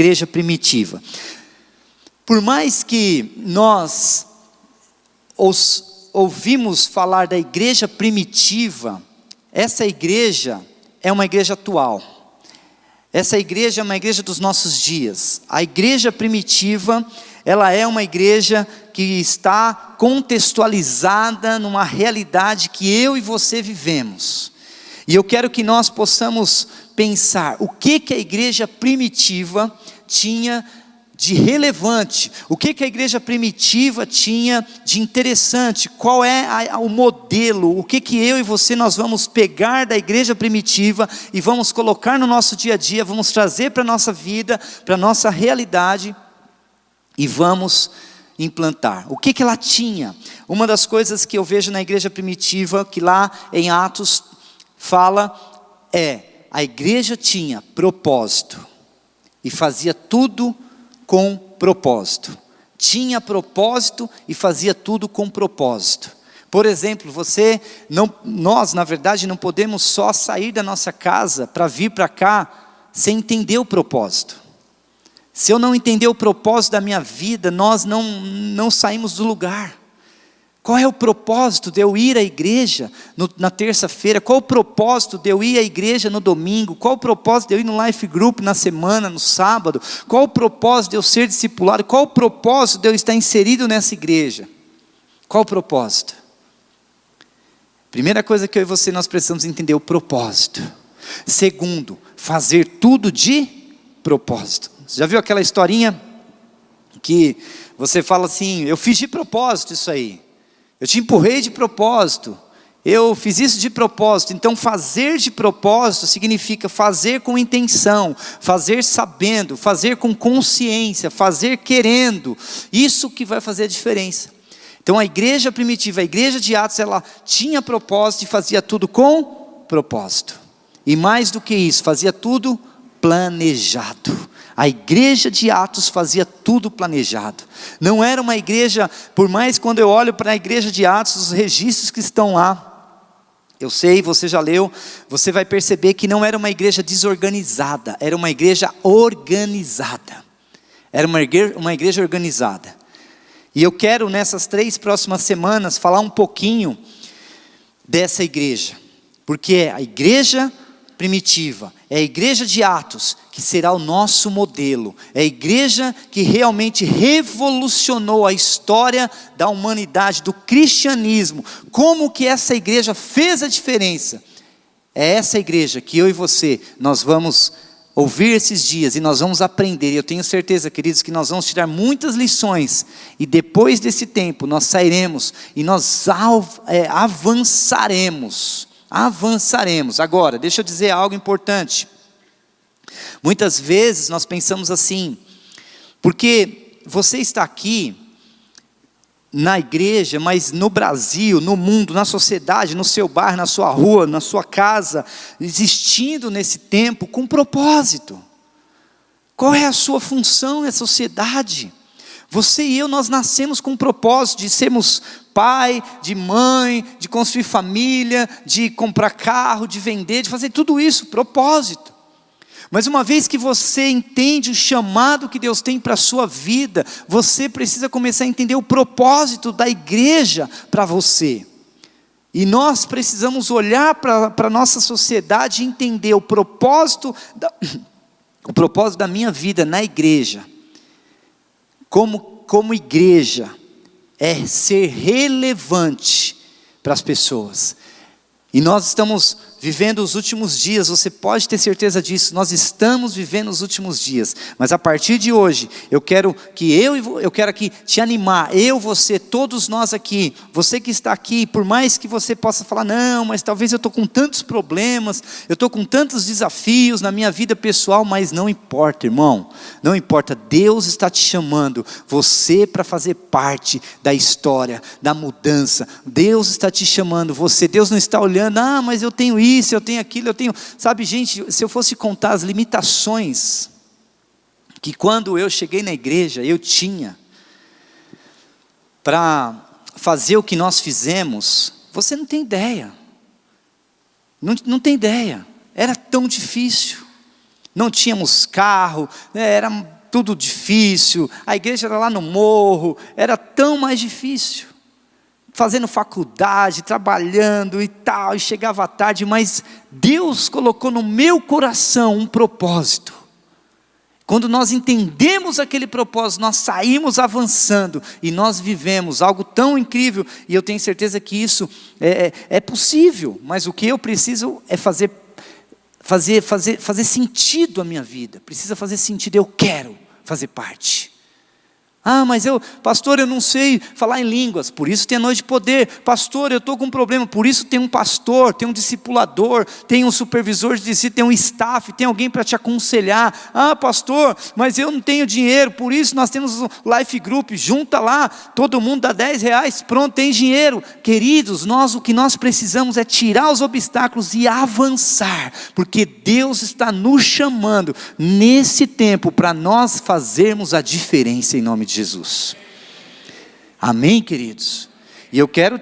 igreja primitiva. Por mais que nós ouvimos falar da igreja primitiva, essa igreja é uma igreja atual. Essa igreja é uma igreja dos nossos dias. A igreja primitiva, ela é uma igreja que está contextualizada numa realidade que eu e você vivemos. E eu quero que nós possamos pensar o que a igreja primitiva tinha de relevante, o que a igreja primitiva tinha de interessante, qual é o modelo, o que eu e você nós vamos pegar da igreja primitiva e vamos colocar no nosso dia a dia, vamos trazer para a nossa vida, para a nossa realidade e vamos implantar. O que ela tinha? Uma das coisas que eu vejo na igreja primitiva, que lá em Atos fala, a igreja tinha propósito e fazia tudo com propósito. Tinha propósito e fazia tudo com propósito. Por exemplo, nós na verdade não podemos só sair da nossa casa para vir para cá sem entender o propósito. Se eu não entender o propósito da minha vida, nós não saímos do lugar. Qual é o propósito de eu ir à igreja na terça-feira? Qual o propósito de eu ir à igreja no domingo? Qual o propósito de eu ir no Life Group na semana, no sábado? Qual o propósito de eu ser discipulado? Qual o propósito de eu estar inserido nessa igreja? Qual o propósito? Primeira coisa que eu e você nós precisamos entender, o propósito. Segundo, fazer tudo de propósito. Você já viu aquela historinha que você fala assim, eu fiz de propósito isso aí. Eu te empurrei de propósito, eu fiz isso de propósito. Então fazer de propósito significa fazer com intenção, fazer sabendo, fazer com consciência, fazer querendo. Isso que vai fazer a diferença. Então a igreja primitiva, a igreja de Atos, ela tinha propósito e fazia tudo com propósito. E mais do que isso, fazia tudo planejado. A igreja de Atos fazia tudo planejado. Não era uma igreja, por mais quando eu olho para a igreja de Atos, os registros que estão lá, eu sei, você já leu, você vai perceber que não era uma igreja desorganizada, era uma igreja organizada. Era uma igreja organizada. E eu quero nessas 3 próximas semanas falar um pouquinho dessa igreja. Porque é a igreja primitiva, é a igreja de Atos que será o nosso modelo, é a igreja que realmente revolucionou a história da humanidade, do cristianismo. Como que essa igreja fez a diferença? É essa igreja que eu e você, nós vamos ouvir esses dias e nós vamos aprender. E eu tenho certeza, queridos, que nós vamos tirar muitas lições e depois desse tempo nós sairemos e nós avançaremos. Agora, deixa eu dizer algo importante. Muitas vezes nós pensamos assim, porque você está aqui na igreja, mas no Brasil, no mundo, na sociedade, no seu bairro, na sua rua, na sua casa, existindo nesse tempo com propósito. Qual é a sua função na sociedade? Você e eu, nós nascemos com o propósito de sermos pai, de mãe, de construir família, de comprar carro, de vender, de fazer tudo isso, propósito. Mas uma vez que você entende o chamado que Deus tem para a sua vida, você precisa começar a entender o propósito da igreja para você. E nós precisamos olhar para a nossa sociedade e entender o propósito da minha vida na igreja. Como igreja, é ser relevante para as pessoas. E nós estamos vivendo os últimos dias, você pode ter certeza disso, nós estamos vivendo os últimos dias, mas a partir de hoje, eu quero aqui te animar, você, todos nós aqui, você que está aqui, por mais que você possa falar, não, mas talvez eu estou com tantos problemas, eu estou com tantos desafios na minha vida pessoal, mas não importa, irmão, não importa, Deus está te chamando, você para fazer parte da história, da mudança, Deus está te chamando, Deus não está olhando, mas eu tenho isso, eu tenho aquilo, sabe gente, se eu fosse contar as limitações, que quando eu cheguei na igreja, eu tinha, para fazer o que nós fizemos, você não tem ideia, não tem ideia, era tão difícil, não tínhamos carro, né, era tudo difícil, a igreja era lá no morro, era tão mais difícil, fazendo faculdade, trabalhando e tal, e chegava tarde, mas Deus colocou no meu coração um propósito. Quando nós entendemos aquele propósito, nós saímos avançando, e nós vivemos algo tão incrível, e eu tenho certeza que isso é possível, mas o que eu preciso é fazer sentido a minha vida, precisa fazer sentido, eu quero fazer parte. Mas pastor, eu não sei falar em línguas, por isso tem a noite de poder. Pastor, eu estou com um problema, por isso tem um pastor, tem um discipulador, tem um supervisor de discípulo, tem um staff, tem alguém para te aconselhar. Pastor, mas eu não tenho dinheiro, por isso nós temos o Life Group, junta lá, todo mundo dá R$10, pronto, tem dinheiro. Queridos, o que nós precisamos é tirar os obstáculos e avançar, porque Deus está nos chamando nesse tempo para nós fazermos a diferença em nome de Jesus. Amém, queridos? E eu quero,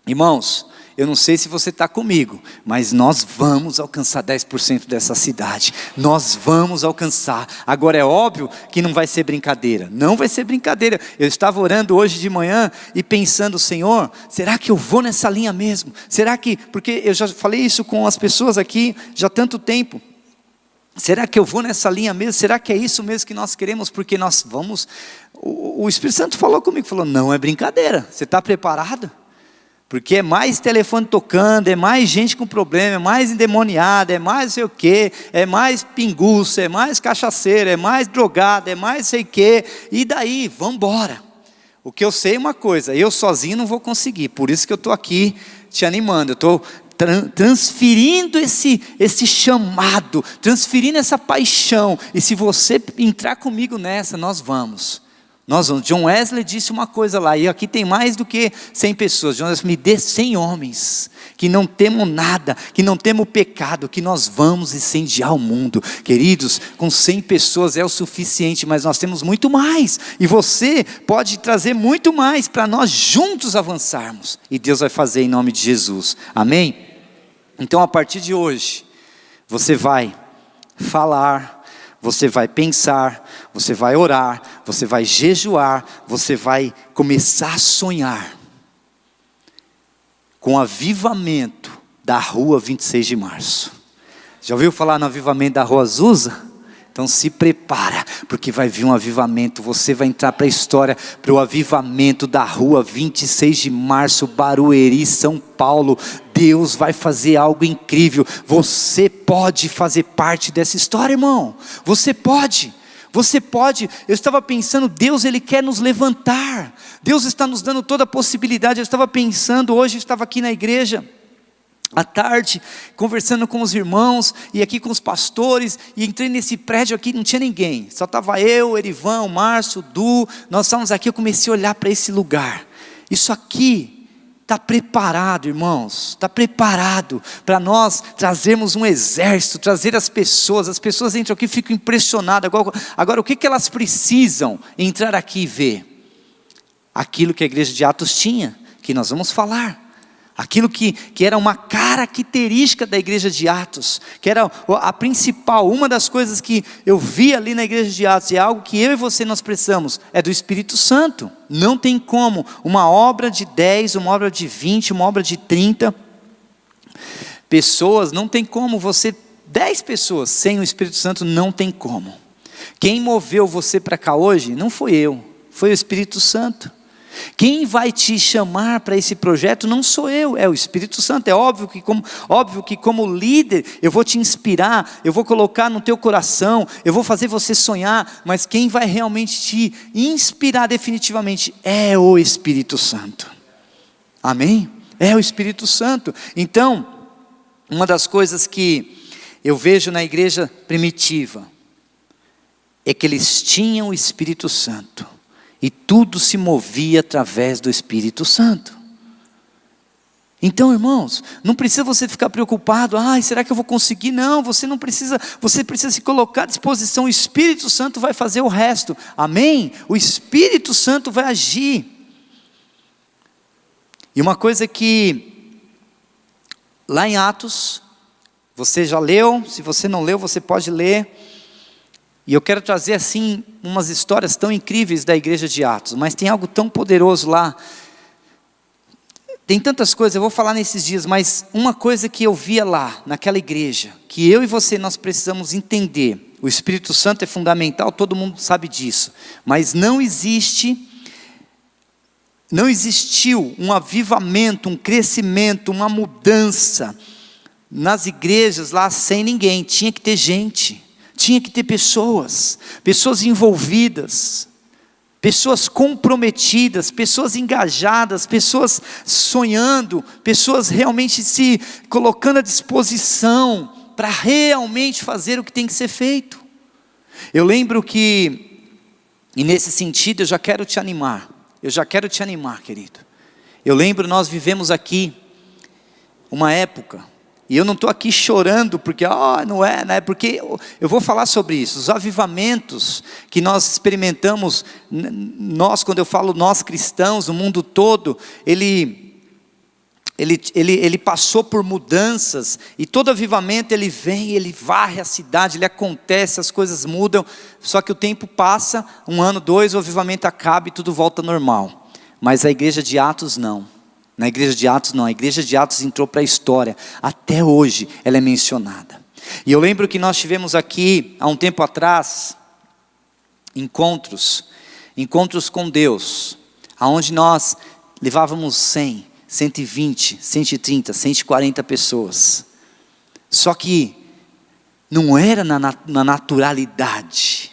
irmãos, eu não sei se você está comigo, mas nós vamos alcançar 10% dessa cidade, nós vamos alcançar. Agora é óbvio que não vai ser brincadeira, não vai ser brincadeira. Eu estava orando hoje de manhã e pensando, Senhor, será que eu vou nessa linha mesmo? Será que, porque eu já falei isso com as pessoas aqui já há tanto tempo, será que eu vou nessa linha mesmo? Será que é isso mesmo que nós queremos? Porque nós vamos... O Espírito Santo falou comigo, falou, não é brincadeira, você está preparado? Porque é mais telefone tocando, é mais gente com problema, é mais endemoniada, é mais sei o quê, é mais pinguço, é mais cachaceiro, é mais drogado, é mais sei o quê, e daí, vamos embora. O que eu sei é uma coisa, eu sozinho não vou conseguir, por isso que eu estou aqui te animando, eu estou transferindo esse chamado, transferindo essa paixão, e se você entrar comigo nessa, nós vamos. John Wesley disse uma coisa lá, e aqui tem mais do que 100 pessoas, John Wesley, me dê 100 homens, que não temam nada, que não temam o pecado, que nós vamos incendiar o mundo. Queridos, com 100 pessoas é o suficiente, mas nós temos muito mais, e você pode trazer muito mais, para nós juntos avançarmos, e Deus vai fazer em nome de Jesus, amém? Então a partir de hoje, você vai falar, você vai pensar, você vai orar, você vai jejuar, você vai começar a sonhar com o avivamento da rua 26 de março. Já ouviu falar no avivamento da rua Azusa? Então se prepara, porque vai vir um avivamento, você vai entrar para a história, para o avivamento da rua 26 de março, Barueri, São Paulo. Deus vai fazer algo incrível, você pode fazer parte dessa história, irmão, você pode, eu estava pensando, Deus Ele quer nos levantar, Deus está nos dando toda a possibilidade. Eu estava pensando, hoje eu estava aqui na igreja, à tarde, conversando com os irmãos, e aqui com os pastores, e entrei nesse prédio aqui, não tinha ninguém, só estava eu, Erivan, o Márcio, o Du, nós estávamos aqui, eu comecei a olhar para esse lugar, isso aqui está preparado, irmãos, está preparado para nós trazermos um exército, trazer as pessoas entram aqui e ficam impressionadas. Agora o que elas precisam entrar aqui e ver? Aquilo que a igreja de Atos tinha, que nós vamos falar, aquilo que era uma característica da igreja de Atos, que era a principal, uma das coisas que eu vi ali na igreja de Atos, e é algo que eu e você nós precisamos, é do Espírito Santo. Não tem como uma obra de 10, uma obra de 20, uma obra de 30 pessoas, não tem como 10 pessoas sem o Espírito Santo, não tem como. Quem moveu você para cá hoje, não foi eu, foi o Espírito Santo. Quem vai te chamar para esse projeto não sou eu, é o Espírito Santo. É óbvio que como líder eu vou te inspirar, eu vou colocar no teu coração, eu vou fazer você sonhar, mas quem vai realmente te inspirar definitivamente é o Espírito Santo. Amém? É o Espírito Santo. Então, uma das coisas que eu vejo na igreja primitiva é que eles tinham o Espírito Santo. E tudo se movia através do Espírito Santo. Então, irmãos, não precisa você ficar preocupado, será que eu vou conseguir? Não, você não precisa, você precisa se colocar à disposição, o Espírito Santo vai fazer o resto, amém? O Espírito Santo vai agir. E uma coisa que, lá em Atos Você já leu, se você não leu, você pode ler. E eu quero trazer assim umas histórias tão incríveis da igreja de Atos, mas tem algo tão poderoso lá. Tem tantas coisas, eu vou falar nesses dias, mas uma coisa que eu via lá, naquela igreja, que eu e você nós precisamos entender. O Espírito Santo é fundamental, todo mundo sabe disso. Mas não existiu um avivamento, um crescimento, uma mudança nas igrejas lá sem ninguém. Tinha que ter gente, tinha que ter pessoas envolvidas, pessoas comprometidas, pessoas engajadas, pessoas sonhando, pessoas realmente se colocando à disposição para realmente fazer o que tem que ser feito. Eu lembro que, e nesse sentido eu já quero te animar, querido. Eu lembro, nós vivemos aqui uma época, e eu não estou aqui chorando porque, não é, né? Porque eu vou falar sobre isso. Os avivamentos que nós experimentamos, nós, quando eu falo nós cristãos, o mundo todo, ele passou por mudanças, e todo avivamento ele vem, ele varre a cidade, ele acontece, as coisas mudam, só que o tempo passa, 1 ano, 2, o avivamento acaba e tudo volta normal. Mas a igreja de Atos não. Na igreja de Atos não, a igreja de Atos entrou para a história, até hoje ela é mencionada. E eu lembro que nós tivemos aqui, há um tempo atrás, encontros com Deus, aonde nós levávamos 100, 120, 130, 140 pessoas. Só que não era na naturalidade.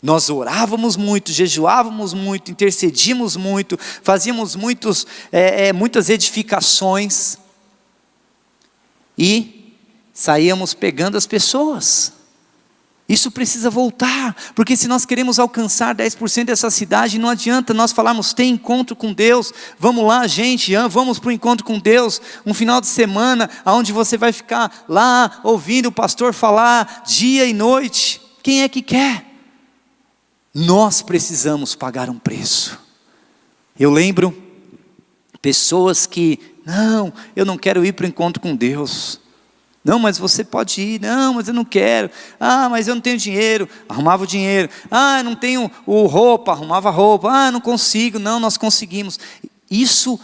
Nós orávamos muito, jejuávamos muito, intercedíamos muito, fazíamos muitas edificações e saíamos pegando as pessoas. Isso precisa voltar, porque se nós queremos alcançar 10% dessa cidade, não adianta nós falarmos, tem encontro com Deus, vamos lá gente, vamos para o encontro com Deus, um final de semana, onde você vai ficar lá, ouvindo o pastor falar, dia e noite. Quem é que quer? Nós precisamos pagar um preço. Eu lembro pessoas que, não, eu não quero ir para o encontro com Deus. Não, mas você pode ir. Não, mas eu não quero. Mas eu não tenho dinheiro. Arrumava o dinheiro. Eu não tenho roupa. Arrumava roupa. Não consigo. Não, nós conseguimos. Isso,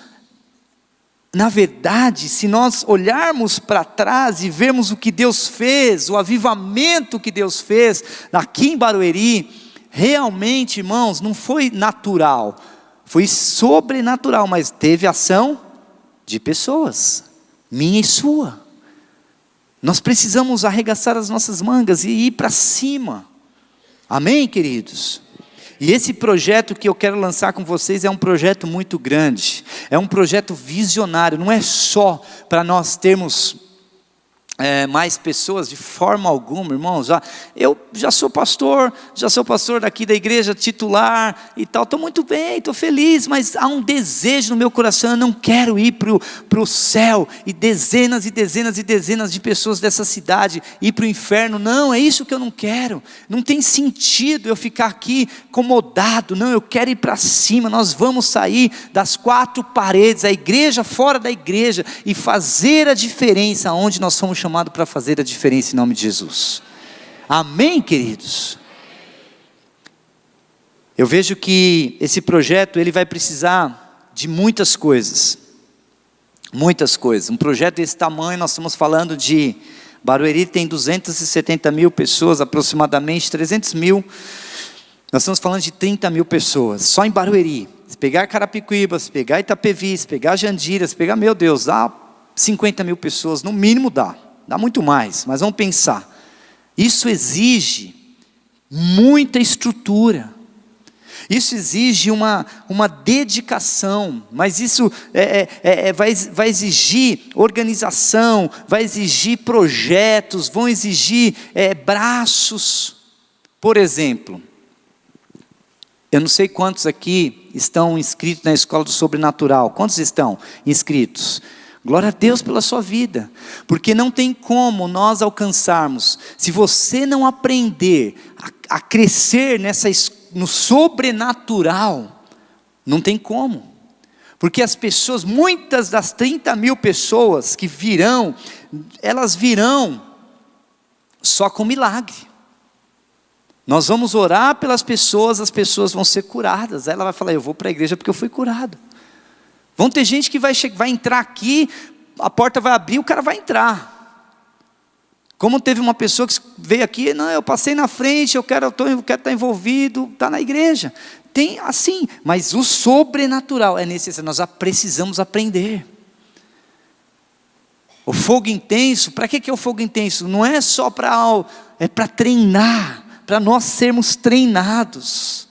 na verdade, se nós olharmos para trás e vermos o que Deus fez, o avivamento que Deus fez aqui em Barueri, realmente, irmãos, não foi natural, foi sobrenatural, mas teve ação de pessoas, minha e sua. Nós precisamos arregaçar as nossas mangas e ir para cima, amém, queridos? E esse projeto que eu quero lançar com vocês é um projeto muito grande, é um projeto visionário, não é só para nós termos mais pessoas, de forma alguma, irmãos. Eu já sou pastor daqui da igreja titular e tal, estou muito bem, estou feliz, mas há um desejo no meu coração, eu não quero ir para o céu, e dezenas de pessoas dessa cidade ir para o inferno. Não, é isso que eu não quero. Não tem sentido eu ficar aqui acomodado. Não, eu quero ir para cima. Nós vamos sair das 4 paredes, a igreja fora da igreja, e fazer a diferença onde nós somos chamados para fazer a diferença, em nome de Jesus. Amém, queridos? Eu vejo que esse projeto ele vai precisar de muitas coisas. Um projeto desse tamanho, nós estamos falando de Barueri, tem 270 mil pessoas, aproximadamente 300 mil. Nós estamos falando de 30 mil pessoas, só em Barueri. Se pegar Carapicuíba, se pegar Itapevi, se pegar Jandira, se pegar, meu Deus, dá 50 mil pessoas, no mínimo dá muito mais, mas vamos pensar. Isso exige muita estrutura, isso exige uma dedicação, mas isso vai exigir organização, vai exigir projetos, vão exigir braços. Por exemplo, eu não sei quantos aqui estão inscritos na Escola do Sobrenatural. Quantos estão inscritos? Glória a Deus pela sua vida, porque não tem como nós alcançarmos, se você não aprender a crescer no sobrenatural, não tem como, porque as pessoas, muitas das 30 mil pessoas que virão, elas virão só com milagre. Nós vamos orar pelas pessoas, as pessoas vão ser curadas. Ela vai falar, eu vou para a igreja porque eu fui curado. Vão ter gente que vai entrar aqui, a porta vai abrir, o cara vai entrar. Como teve uma pessoa que veio aqui, não, eu passei na frente, eu quero estar envolvido, está na igreja. Tem assim, mas o sobrenatural é necessário, nós precisamos aprender. O fogo intenso, para que é o fogo intenso? Não é só é para treinar, para nós sermos treinados.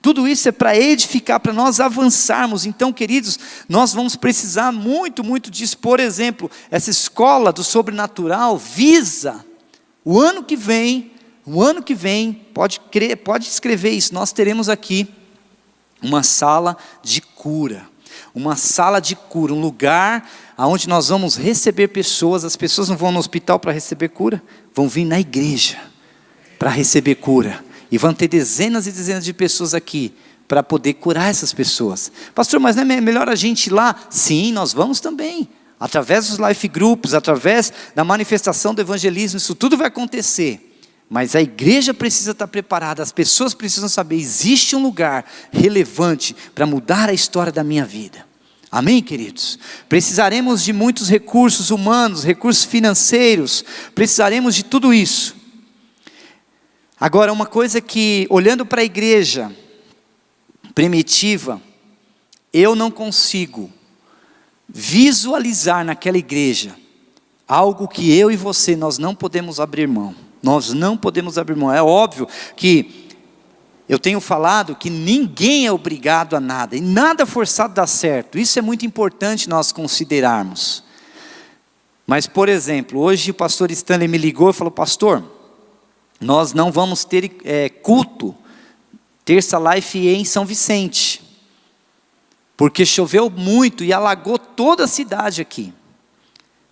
Tudo isso é para edificar, para nós avançarmos. Então, queridos, nós vamos precisar muito, muito disso. Por exemplo, essa escola do sobrenatural visa, o ano que vem, pode escrever isso, nós teremos aqui uma sala de cura. Uma sala de cura, um lugar onde nós vamos receber pessoas. As pessoas não vão no hospital para receber cura, vão vir na igreja para receber cura. E vão ter dezenas e dezenas de pessoas aqui para poder curar essas pessoas. Pastor, mas não é melhor a gente ir lá? Sim, nós vamos também. Através dos life groups, através da manifestação do evangelismo, isso tudo vai acontecer. Mas a igreja precisa estar preparada, as pessoas precisam saber, existe um lugar relevante para mudar a história da minha vida. Amém, queridos? Precisaremos de muitos recursos humanos, recursos financeiros, precisaremos de tudo isso. Agora, uma coisa que, olhando para a igreja primitiva, eu não consigo visualizar naquela igreja algo que eu e você, nós não podemos abrir mão. Nós não podemos abrir mão. É óbvio que eu tenho falado que ninguém é obrigado a nada, e nada forçado dá certo. Isso é muito importante nós considerarmos. Mas, por exemplo, hoje o pastor Stanley me ligou e falou, pastor, nós não vamos ter culto, terça life em São Vicente, porque choveu muito e alagou toda a cidade aqui.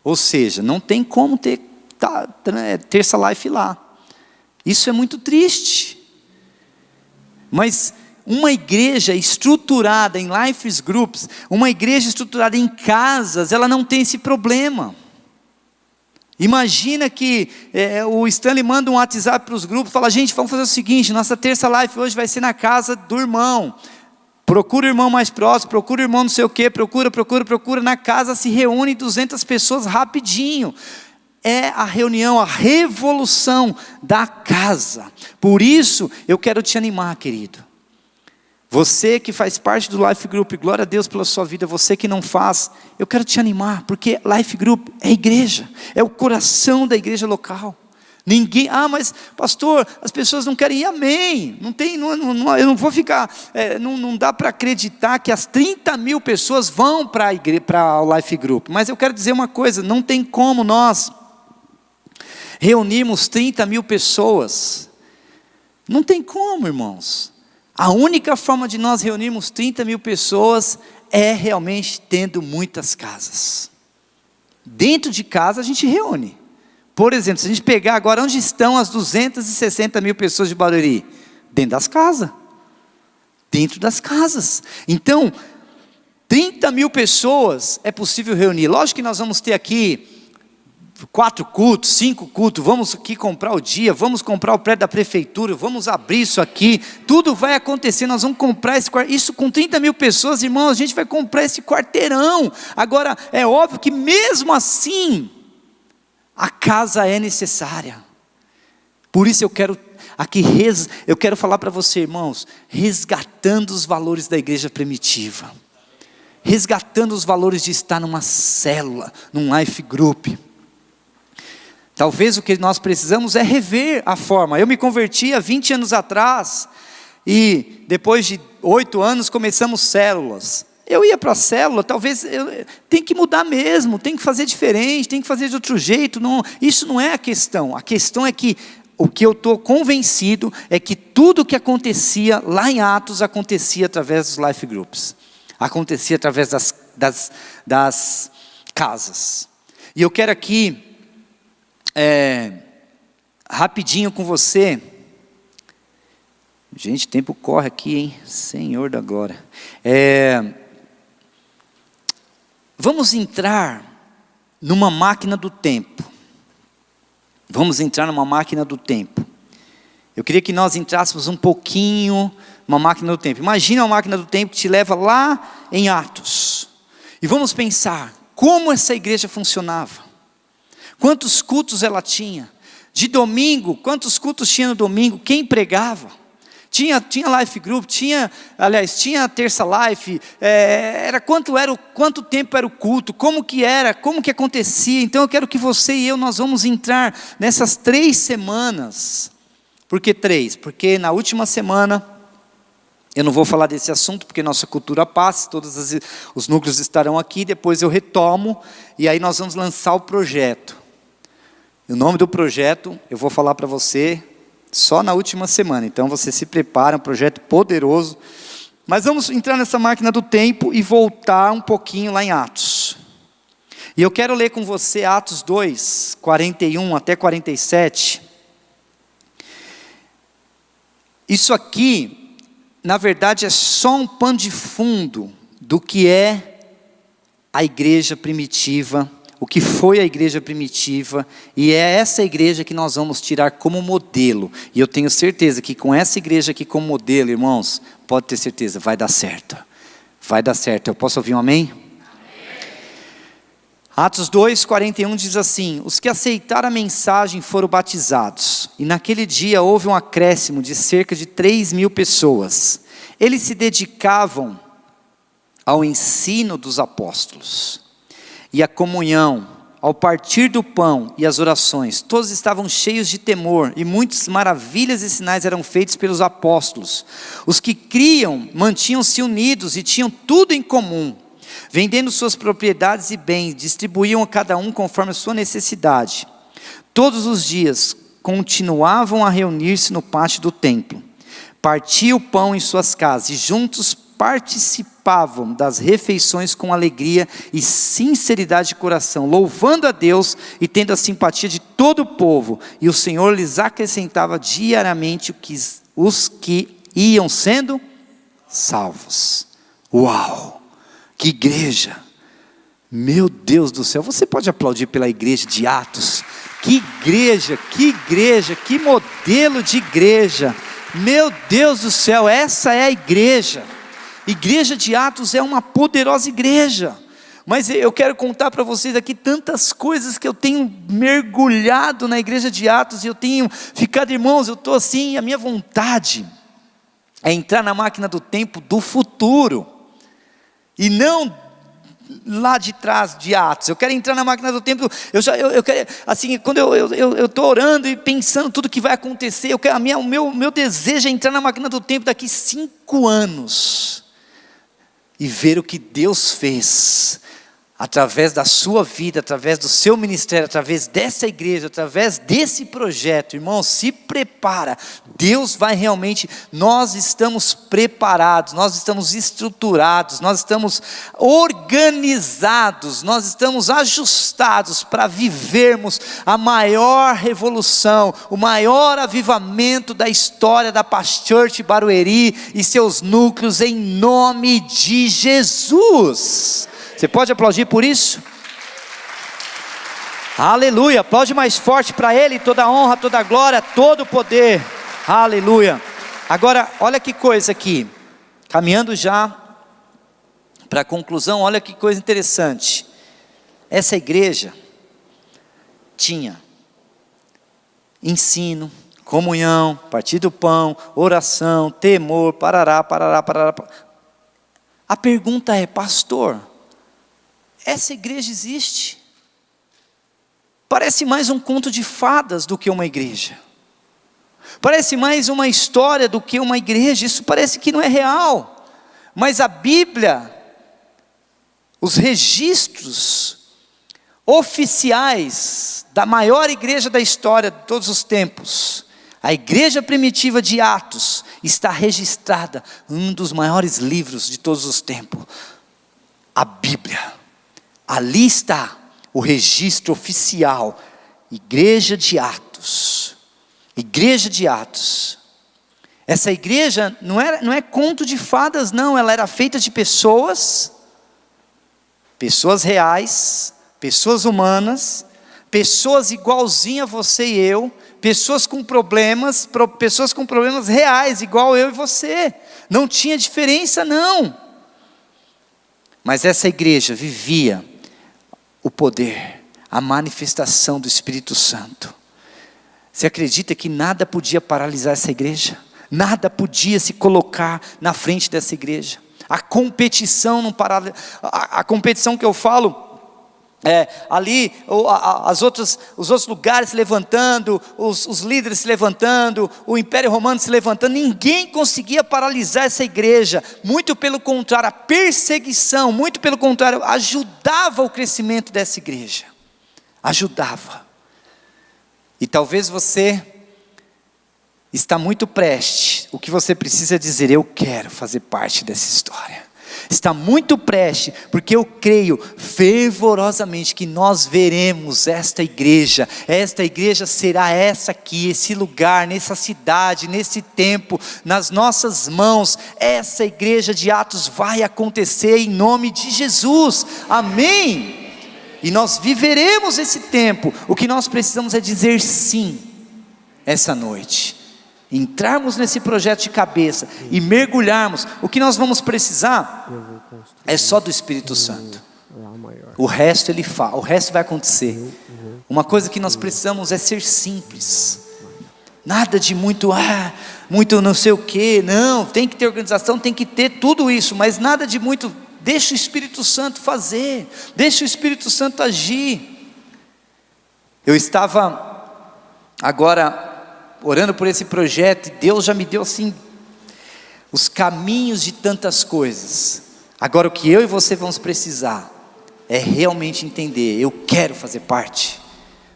Ou seja, não tem como ter terça life lá. Isso é muito triste. Mas uma igreja estruturada em life groups, uma igreja estruturada em casas, ela não tem esse problema. Imagina que o Stanley manda um WhatsApp para os grupos, fala, gente, vamos fazer o seguinte, nossa terça live hoje vai ser na casa do irmão. Procura o irmão mais próximo, procura o irmão não sei o quê, procura, na casa se reúne 200 pessoas rapidinho. É a reunião, a revolução da casa. Por isso, eu quero te animar, querido. Você que faz parte do Life Group, glória a Deus pela sua vida. Você que não faz, eu quero te animar, porque Life Group é igreja, é o coração da igreja local. Ninguém, mas pastor, as pessoas não querem ir, amém. Eu não vou ficar, não dá para acreditar que as 30 mil pessoas vão para o Life Group. Mas eu quero dizer uma coisa, não tem como nós reunirmos 30 mil pessoas. Não tem como, irmãos. A única forma de nós reunirmos 30 mil pessoas é realmente tendo muitas casas. Dentro de casa a gente reúne. Por exemplo, se a gente pegar agora onde estão as 260 mil pessoas de Barueri? Dentro das casas. Dentro das casas. Então, 30 mil pessoas é possível reunir. Lógico que nós vamos ter aqui 4 cultos, 5 cultos, vamos aqui comprar o dia, vamos comprar o prédio da prefeitura, vamos abrir isso aqui, tudo vai acontecer, nós vamos comprar isso com 30 mil pessoas, irmãos, a gente vai comprar esse quarteirão. Agora, é óbvio que mesmo assim, a casa é necessária. Por isso eu quero falar para você, irmãos, resgatando os valores da igreja primitiva, resgatando os valores de estar numa célula, num life group. Talvez o que nós precisamos é rever a forma. Eu me converti há 20 anos atrás, e depois de 8 anos começamos células. Eu ia para a célula, talvez, tem que mudar mesmo, tem que fazer diferente, tem que fazer de outro jeito. Isso não é a questão é que, o que eu estou convencido, é que tudo o que acontecia lá em Atos, acontecia através dos life groups. Acontecia através das casas. E eu quero aqui, rapidinho com você. Gente, o tempo corre aqui, hein? Senhor da glória. Vamos entrar numa máquina do tempo. Vamos entrar numa máquina do tempo. Eu queria que nós entrássemos um pouquinho numa máquina do tempo. Imagina uma máquina do tempo que te leva lá em Atos. E vamos pensar como essa igreja funcionava. Quantos cultos ela tinha? De domingo, quantos cultos tinha no domingo? Quem pregava? Tinha life group, tinha terça life, quanto tempo era o culto, como que era, como que acontecia. Então eu quero que você e eu, nós vamos entrar nessas 3 semanas. Por que 3? Porque na última semana, eu não vou falar desse assunto, porque nossa cultura passa, todos os núcleos estarão aqui, depois eu retomo, e aí nós vamos lançar o projeto. O nome do projeto, eu vou falar para você, só na última semana, então você se prepara, um projeto poderoso. Mas vamos entrar nessa máquina do tempo e voltar um pouquinho lá em Atos. E eu quero ler com você Atos 2, 41 até 47. Isso aqui, na verdade, é só um pano de fundo do que é a igreja primitiva, o que foi a igreja primitiva, e é essa igreja que nós vamos tirar como modelo. E eu tenho certeza que com essa igreja aqui como modelo, irmãos, pode ter certeza, vai dar certo. Vai dar certo. Eu posso ouvir um amém? Atos 2, 41 diz assim: os que aceitaram a mensagem foram batizados, e naquele dia houve um acréscimo de cerca de 3.000 pessoas. Eles se dedicavam ao ensino dos apóstolos, e à comunhão, ao partir do pão e às orações. Todos estavam cheios de temor, e muitas maravilhas e sinais eram feitos pelos apóstolos. Os que criam mantinham-se unidos e tinham tudo em comum. Vendendo suas propriedades e bens, distribuíam a cada um conforme a sua necessidade. Todos os dias continuavam a reunir-se no pátio do templo. Partiam o pão em suas casas e juntos participavam das refeições com alegria e sinceridade de coração, louvando a Deus e tendo a simpatia de todo o povo. E o Senhor lhes acrescentava diariamente os que iam sendo salvos. Uau! Que igreja, meu Deus do céu, você pode aplaudir pela igreja de Atos? Que igreja, que modelo de igreja, meu Deus do céu, essa é a igreja. Igreja de Atos é uma poderosa igreja, mas eu quero contar para vocês aqui tantas coisas que eu tenho mergulhado na igreja de Atos, e eu tenho ficado, irmãos, eu estou assim, a minha vontade é entrar na máquina do tempo do futuro, e não lá de trás de Atos. Eu quero entrar na máquina do tempo. Eu quero, assim, quando eu estou orando e pensando tudo que vai acontecer, o meu desejo é entrar na máquina do tempo daqui 5 anos e ver o que Deus fez através da sua vida, através do seu ministério, através dessa igreja, através desse projeto. Irmão, se prepara, Deus vai realmente, nós estamos preparados, nós estamos estruturados, nós estamos organizados, nós estamos ajustados para vivermos a maior revolução, o maior avivamento da história da Paz Church Barueri e seus núcleos, em nome de Jesus. Você pode aplaudir por isso? Aleluia, aplaude mais forte para Ele, toda a honra, toda a glória, todo o poder, aleluia. Agora, olha que coisa aqui, caminhando já para a conclusão, olha que coisa interessante. Essa igreja tinha ensino, comunhão, partir do pão, oração, temor, parará. A pergunta é, pastor, essa igreja existe? Parece mais um conto de fadas do que uma igreja. Parece mais uma história do que uma igreja. Isso parece que não é real. Mas a Bíblia, os registros oficiais da maior igreja da história de todos os tempos, a igreja primitiva de Atos, está registrada em um dos maiores livros de todos os tempos, a Bíblia. Ali está o registro oficial, igreja de Atos. Igreja de Atos. Essa igreja não é conto de fadas, não. Ela era feita de pessoas reais, pessoas humanas, pessoas igualzinho a você e eu, pessoas com problemas reais, igual eu e você. Não tinha diferença não. Mas essa igreja vivia o poder, a manifestação do Espírito Santo. Você acredita que nada podia paralisar essa igreja? Nada podia se colocar na frente dessa igreja. A competição não parava. A competição que eu falo, ali os outros lugares se levantando, os líderes se levantando, o Império Romano se levantando, ninguém conseguia paralisar essa igreja. Muito pelo contrário, a perseguição, muito pelo contrário, ajudava o crescimento dessa igreja. Ajudava. E talvez você está muito prestes. O que você precisa dizer: eu quero fazer parte dessa história. Está muito prestes, porque eu creio fervorosamente que nós veremos esta igreja será essa aqui, esse lugar, nessa cidade, nesse tempo, nas nossas mãos. Essa igreja de Atos vai acontecer em nome de Jesus, amém? E nós viveremos esse tempo. O que nós precisamos é dizer sim, essa noite. Entrarmos nesse projeto de cabeça e mergulharmos. O que nós vamos precisar é só do Espírito Santo. O resto ele fala, o resto vai acontecer. Uma coisa que nós precisamos é ser simples. Nada de muito não sei o que. Não, tem que ter organização, tem que ter tudo isso, mas nada de muito. Deixa o Espírito Santo fazer, deixa o Espírito Santo agir. Eu estava agora orando por esse projeto, e Deus já me deu assim, os caminhos de tantas coisas. Agora o que eu e você vamos precisar, é realmente entender, eu quero fazer parte.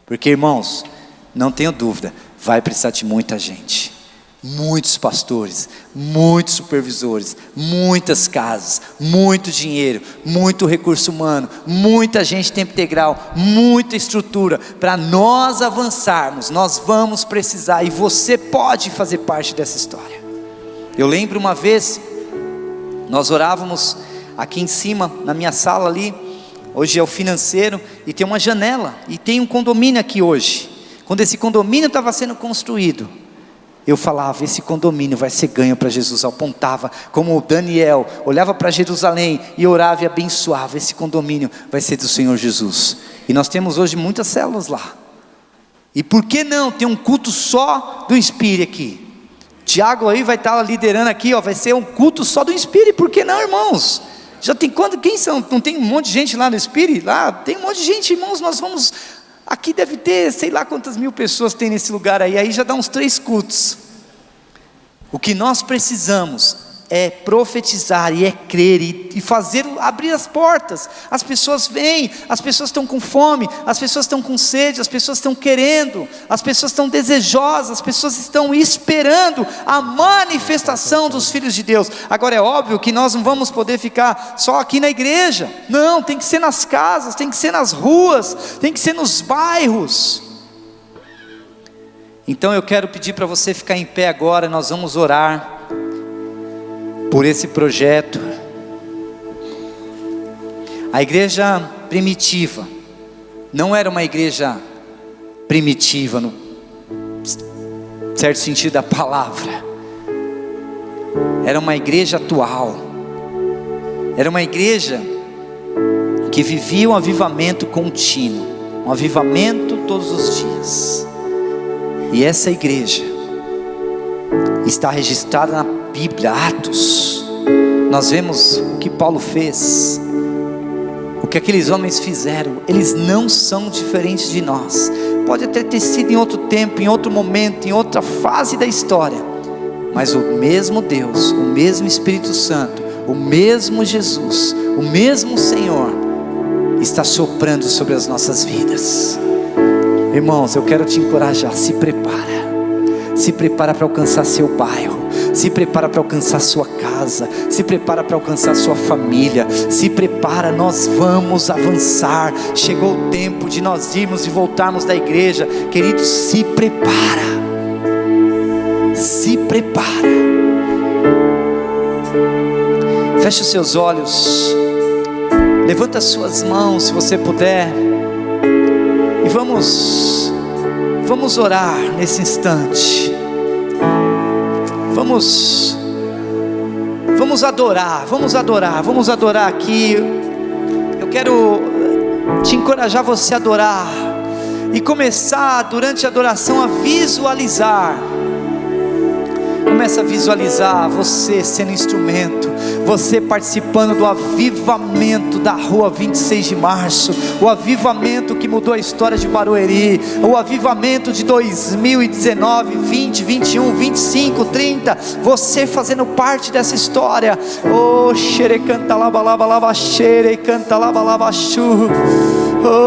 Porque irmãos, não tenho dúvida, vai precisar de muita gente. Muitos pastores, muitos supervisores, muitas casas, muito dinheiro, muito recurso humano, muita gente tempo integral, muita estrutura. Para nós avançarmos, nós vamos precisar, e você pode fazer parte dessa história. Eu lembro uma vez, nós orávamos aqui em cima, na minha sala ali, hoje é o financeiro, e tem uma janela, e tem um condomínio aqui hoje. Quando esse condomínio estava sendo construído, eu falava, esse condomínio vai ser ganho para Jesus. Eu apontava, como o Daniel, olhava para Jerusalém e orava e abençoava, esse condomínio vai ser do Senhor Jesus. E nós temos hoje muitas células lá. E por que não ter um culto só do Espírito aqui? Tiago aí vai estar liderando aqui, vai ser um culto só do Espírito. Por que não, irmãos? Já tem quem são? Não tem um monte de gente lá no Espírito? Lá tem um monte de gente, irmãos. Nós vamos... Aqui deve ter, sei lá quantas mil pessoas tem nesse lugar aí já dá uns 3 cultos. O que nós precisamos é profetizar e é crer e fazer, abrir as portas. As pessoas vêm, as pessoas estão com fome, as pessoas estão com sede, as pessoas estão querendo, as pessoas estão desejosas, as pessoas estão esperando a manifestação dos filhos de Deus. Agora é óbvio que nós não vamos poder ficar só aqui na igreja. Não, tem que ser nas casas, tem que ser nas ruas, tem que ser nos bairros. Então eu quero pedir para você ficar em pé agora. Nós vamos orar por esse projeto. A igreja primitiva não era uma igreja primitiva no certo sentido da palavra. Era uma igreja atual. Era uma igreja que vivia um avivamento contínuo, um avivamento todos os dias. E essa igreja está registrada na Bíblia, Atos. Nós vemos o que Paulo fez, o que aqueles homens fizeram. Eles não são diferentes de nós. Pode até ter sido em outro tempo, em outro momento, em outra fase da história, mas o mesmo Deus, o mesmo Espírito Santo, o mesmo Jesus, o mesmo Senhor está soprando sobre as nossas vidas. Irmãos, eu quero te encorajar. Se prepara para alcançar seu bairro, se prepara para alcançar sua casa, se prepara para alcançar sua família, se prepara, nós vamos avançar. Chegou o tempo de nós irmos e voltarmos da igreja. Queridos, se prepara, se prepara. Feche os seus olhos, levanta as suas mãos se você puder. vamos orar nesse instante. Vamos adorar aqui. Eu quero te encorajar você a adorar e começar durante a adoração a visualizar. Começa a visualizar você sendo instrumento, você participando do avivamento da rua 26 de março, o avivamento que mudou a história de Barueri, o avivamento de 2019, 20, 21, 25, 30, você fazendo parte dessa história. Oh, xere canta laba laba laba xere canta laba laba chu.